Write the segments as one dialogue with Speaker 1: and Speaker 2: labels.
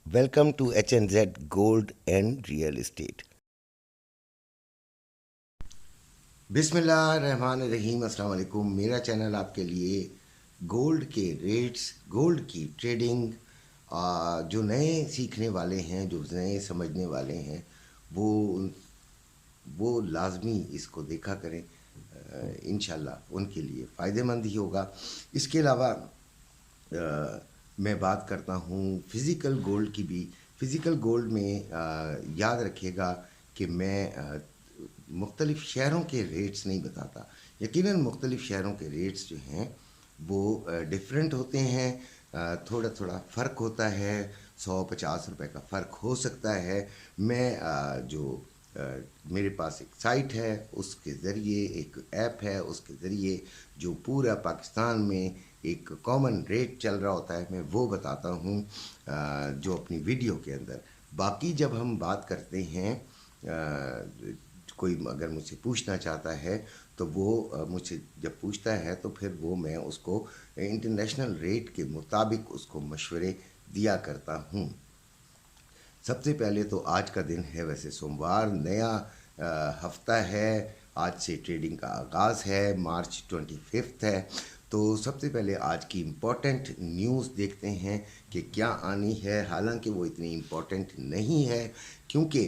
Speaker 1: Welcome to HNZ Gold and Real Estate. बिस्मिल्लाहिर्रहमानिर्रहीम, अस्सलाम वालेकुम। मेरा चैनल आपके लिए गोल्ड के रेट्स, गोल्ड की ट्रेडिंग, जो नए सीखने वाले हैं, जो नए समझने वाले हैं, वो वो लाजमी इसको देखा करें। इंशाल्लाह उनके लिए फ़ायदेमंद ही होगा। इसके अलावा मैं बात करता हूँ फ़िज़िकल गोल्ड की भी। फ़िज़िकल गोल्ड में याद रखिएगा कि मैं मुख्तलिफ़ शहरों के रेट्स नहीं बताता। यकीनन मुख्तलिफ़ शहरों के रेट्स जो हैं वो डिफरेंट होते हैं। थोड़ा थोड़ा फ़र्क होता है, 100-50 रुपए का फ़र्क हो सकता है। मैं जो मेरे पास एक साइट है, उसके ज़रिए एक ऐप है, उसके ज़रिए जो पूरा पाकिस्तान में एक कॉमन रेट चल रहा होता है, मैं वो बताता हूँ जो अपनी वीडियो के अंदर। बाकी जब हम बात करते हैं, कोई अगर मुझसे पूछना चाहता है तो वो मुझसे जब पूछता है तो फिर वो मैं उसको इंटरनेशनल रेट के मुताबिक उसको मशवरे दिया करता हूँ। सबसे पहले तो आज का दिन है, वैसे सोमवार, नया हफ्ता है, आज से ट्रेडिंग का आगाज़ है, मार्च 25 है। तो सबसे पहले आज की इम्पोर्टेंट न्यूज़ देखते हैं कि क्या आनी है। हालांकि वो इतनी इम्पोर्टेंट नहीं है क्योंकि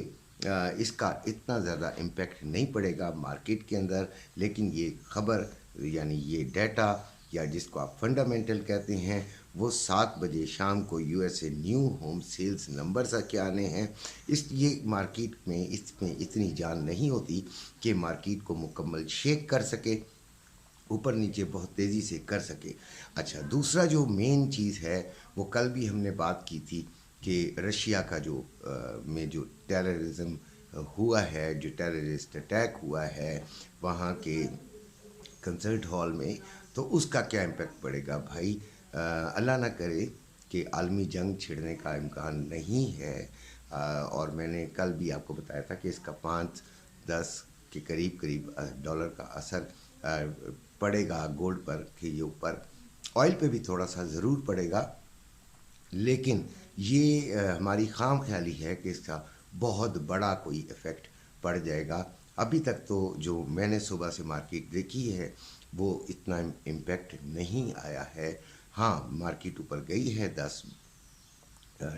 Speaker 1: इसका इतना ज़्यादा इम्पेक्ट नहीं पड़ेगा मार्केट के अंदर, लेकिन ये खबर यानी ये डाटा या जिसको आप फंडामेंटल कहते हैं, वो 7 बजे शाम को USA new home sales numbers के आने हैं। इसलिए मार्केट में इसमें इतनी जान नहीं होती कि मार्केट को मुकम्मल शेक कर सके, ऊपर नीचे बहुत तेज़ी से कर सके। अच्छा, दूसरा जो मेन चीज़ है वो कल भी हमने बात की थी कि रशिया का जो में जो टेररिज्म हुआ है, जो टेररिस्ट अटैक हुआ है वहाँ के कंसर्ट हॉल में, तो उसका क्या इम्पेक्ट पड़ेगा भाई। अल्लाह ना करे कि आलमी जंग छिड़ने का इम्कान नहीं है। और मैंने कल भी आपको बताया था कि इसका 5-10 के करीब करीब डॉलर का असर पड़ेगा गोल्ड पर, कि ये ऊपर ऑयल पे भी थोड़ा सा ज़रूर पड़ेगा, लेकिन ये हमारी खाम ख्याली है कि इसका बहुत बड़ा कोई इफ़ेक्ट पड़ जाएगा। अभी तक तो जो मैंने सुबह से मार्केट देखी है वो इतना इम्पेक्ट नहीं आया है। हाँ, मार्केट ऊपर गई है 10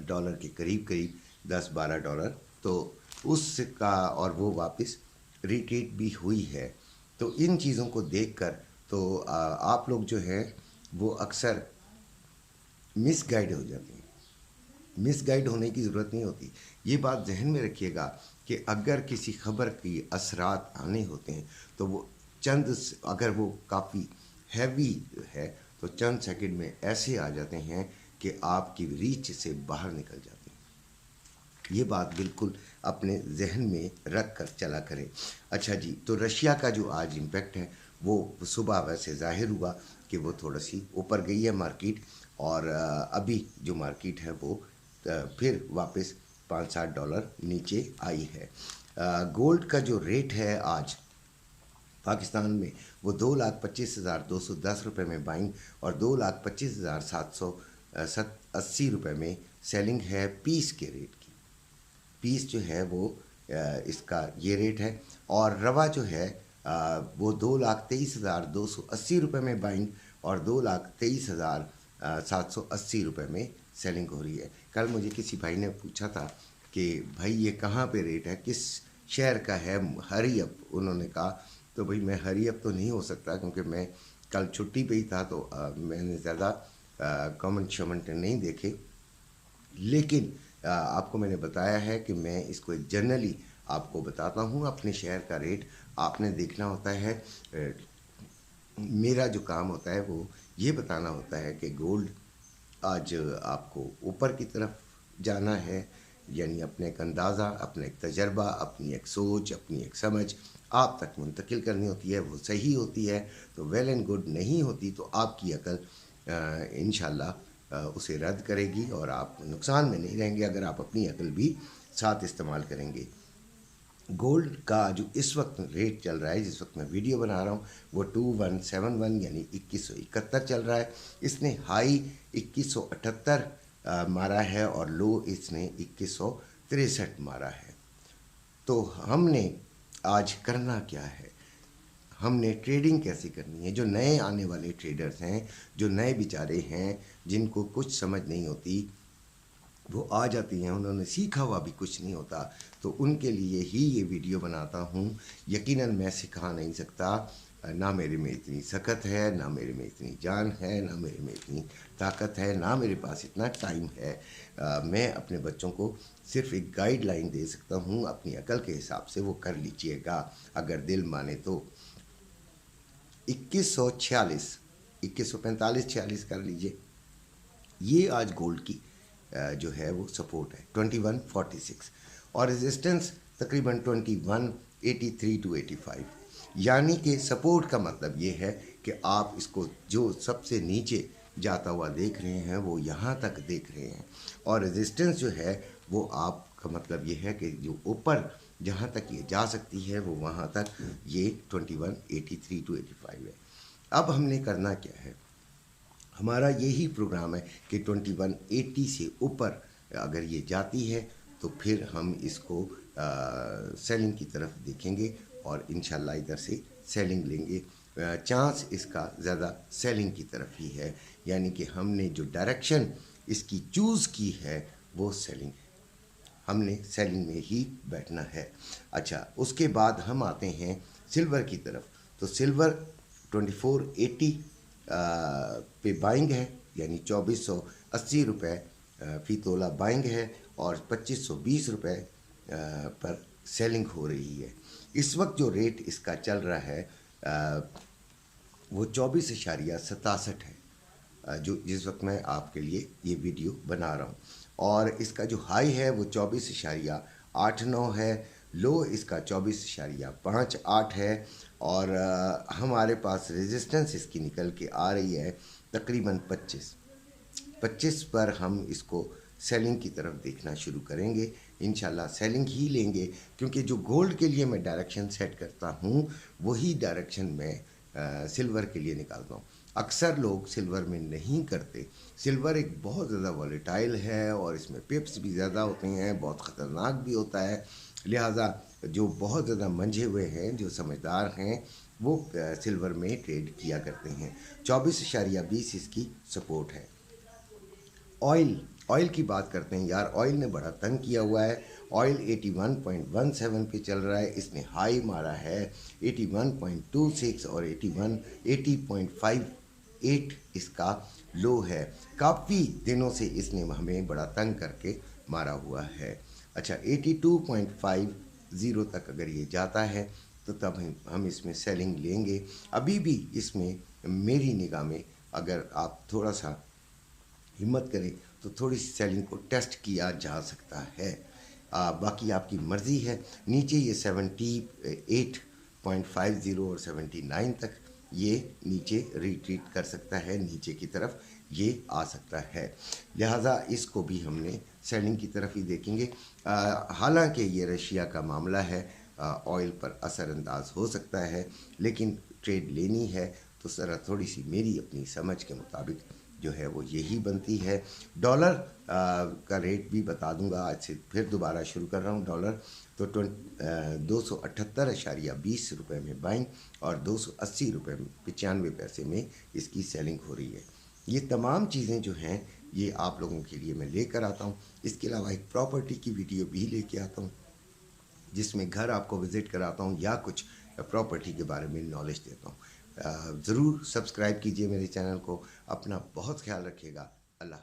Speaker 1: डॉलर के करीब करीब, 10-12 डॉलर, तो उसका, और वो वापस रिट्रीट भी हुई है। तो इन चीज़ों को देखकर तो आप लोग जो हैं वो अक्सर मिसगाइड हो जाते हैं। मिसगाइड होने की ज़रूरत नहीं होती। ये बात जहन में रखिएगा कि अगर किसी खबर की असरात आने होते हैं तो वो अगर वो काफ़ी हैवी है तो चंद सेकंड में ऐसे आ जाते हैं कि आपकी रीच से बाहर निकल जाते हैं। ये बात बिल्कुल अपने जहन में रख कर चला करें। अच्छा जी, तो रशिया का जो आज इम्पेक्ट है वो सुबह वैसे ज़ाहिर हुआ कि वो थोड़ी सी ऊपर गई है मार्केट, और अभी जो मार्केट है वो फिर वापस 5-7 डॉलर नीचे आई है। गोल्ड का जो रेट है आज पाकिस्तान में वो 2,25,210 रुपये में बाइंग और 2,25,780 रुपये में सेलिंग है पीस के रेट की। पीस जो है वो इसका ये रेट है। और रवा जो है वो 2,23,280 रुपये में बाइंग और 2,23,780 रुपये में सेलिंग हो रही है। कल मुझे किसी भाई ने पूछा था कि भाई ये कहाँ पे रेट है, किस शहर का है, हरी अप उन्होंने कहा। तो भाई मैं हरी अप तो नहीं हो सकता क्योंकि मैं कल छुट्टी पे ही था, तो मैंने ज़्यादा कमेंट शमेंट नहीं देखे, लेकिन आपको मैंने बताया है कि मैं इसको एक जनरली आपको बताता हूँ। अपने शहर का रेट आपने देखना होता है। मेरा जो काम होता है वो ये बताना होता है कि गोल्ड आज आपको ऊपर की तरफ जाना है, यानी अपने एक अंदाज़ा, अपना एक तजर्बा, अपनी एक सोच, अपनी एक समझ आप तक मुंतकिल करनी होती है। वो सही होती है तो वेल एंड गुड, नहीं होती तो आपकी अकल इंशाल्लाह उसे रद्द करेगी और आप नुकसान में नहीं रहेंगे अगर आप अपनी अकल भी साथ इस्तेमाल करेंगे। गोल्ड का जो इस वक्त रेट चल रहा है, जिस वक्त मैं वीडियो बना रहा हूँ, वो 2171 यानी 2171 चल रहा है। इसने हाई 2178 मारा है और लो इसने 2163 मारा है। तो हमने आज करना क्या है, हमने ट्रेडिंग कैसे करनी है। जो नए आने वाले ट्रेडर्स हैं, जो नए बेचारे हैं, जिनको कुछ समझ नहीं होती, वो आ जाती हैं, उन्होंने सीखा हुआ भी कुछ नहीं होता, तो उनके लिए ही ये वीडियो बनाता हूँ। यकीनन मैं सिखा नहीं सकता, ना मेरे में इतनी सकत है, ना मेरे में इतनी जान है, ना मेरे में इतनी ताकत है, ना मेरे पास इतना टाइम है। मैं अपने बच्चों को सिर्फ एक गाइडलाइन दे सकता हूँ, अपनी अकल के हिसाब से वो कर लीजिएगा अगर दिल माने तो। 2146, 2145-46 कर लीजिए। ये आज गोल्ड की जो है वो सपोर्ट है 2146, और रेजिस्टेंस तकरीबन 2183 टू 85। यानी कि सपोर्ट का मतलब ये है कि आप इसको जो सबसे नीचे जाता हुआ देख रहे हैं वो यहाँ तक देख रहे हैं, और रेजिस्टेंस जो है वो आपका मतलब ये है कि जो ऊपर जहाँ तक ये जा सकती है वो वहाँ तक ये 2183 टू 85 है। अब हमने करना क्या है, हमारा यही प्रोग्राम है कि 2180 से ऊपर अगर ये जाती है तो फिर हम इसको सेलिंग की तरफ देखेंगे और इंशाल्लाह इधर से सेलिंग लेंगे। चांस इसका ज़्यादा सेलिंग की तरफ ही है, यानी कि हमने जो डायरेक्शन इसकी चूज़ की है वो सेलिंग है, हमने सेलिंग में ही बैठना है। अच्छा, उसके बाद हम आते हैं सिल्वर की तरफ। तो सिल्वर 2480 पे बाइंग है, यानी 2480 रुपये फ़ी तोला बाइंग है, और 2520 रुपये पर सेलिंग हो रही है। इस वक्त जो रेट इसका चल रहा है वो 24.67 है, जो जिस वक्त मैं आपके लिए ये वीडियो बना रहा हूँ, और इसका जो हाई है वो 24.89 है, लो इसका 24.58 है, और हमारे पास रेजिस्टेंस इसकी निकल के आ रही है तकरीबन 25 पर हम इसको सेलिंग की तरफ देखना शुरू करेंगे। इंशाल्लाह सेलिंग ही लेंगे, क्योंकि जो गोल्ड के लिए मैं डायरेक्शन सेट करता हूँ वही डायरेक्शन मैं सिल्वर के लिए निकालता हूँ। अक्सर लोग सिल्वर में नहीं करते। सिल्वर एक बहुत ज़्यादा वॉलेटाइल है और इसमें पिप्स भी ज़्यादा होते हैं, बहुत ख़तरनाक भी होता है, लिहाजा जो बहुत ज़्यादा मंझे हुए हैं, जो समझदार हैं, वो सिल्वर में ट्रेड किया करते हैं। 24.20 इसकी सपोर्ट है। ऑयल की बात करते हैं यार, ऑयल ने बड़ा तंग किया हुआ है। ऑयल 81.17 पे चल रहा है, इसने हाई मारा है 81.26 और 80.58 इसका लो है। काफ़ी दिनों से इसने हमें बड़ा तंग करके मारा हुआ है। अच्छा, 82.50 तक अगर ये जाता है तो तब हम इसमें सेलिंग लेंगे। अभी भी इसमें मेरी निगाह में अगर आप थोड़ा सा हिम्मत करें तो थोड़ी सी सेलिंग को टेस्ट किया जा सकता है। बाकी आपकी मर्ज़ी है। नीचे ये 78.50 और 79 तक ये नीचे रिट्रीट कर सकता है, नीचे की तरफ ये आ सकता है, लिहाजा इसको भी हमने सेलिंग की तरफ ही देखेंगे। हालांकि ये रशिया का मामला है, ऑयल पर असरअंदाज हो सकता है, लेकिन ट्रेड लेनी है तो ज़रा थोड़ी सी मेरी अपनी समझ के मुताबिक जो है वो यही बनती है। डॉलर का रेट भी बता दूंगा, आज से फिर दोबारा शुरू कर रहा हूँ। डॉलर तो 278.20 रुपये में बाइंग और 280 रुपये 95 पैसे में इसकी सेलिंग हो रही है। ये तमाम चीज़ें जो हैं ये आप लोगों के लिए मैं लेकर आता हूँ। इसके अलावा एक प्रॉपर्टी की वीडियो भी लेके आता हूँ, जिसमें घर आपको विज़िट कराता हूँ या कुछ प्रॉपर्टी के बारे में नॉलेज देता हूँ। ज़रूर सब्सक्राइब कीजिए मेरे चैनल को। अपना बहुत ख्याल रखिएगा। अल्लाह।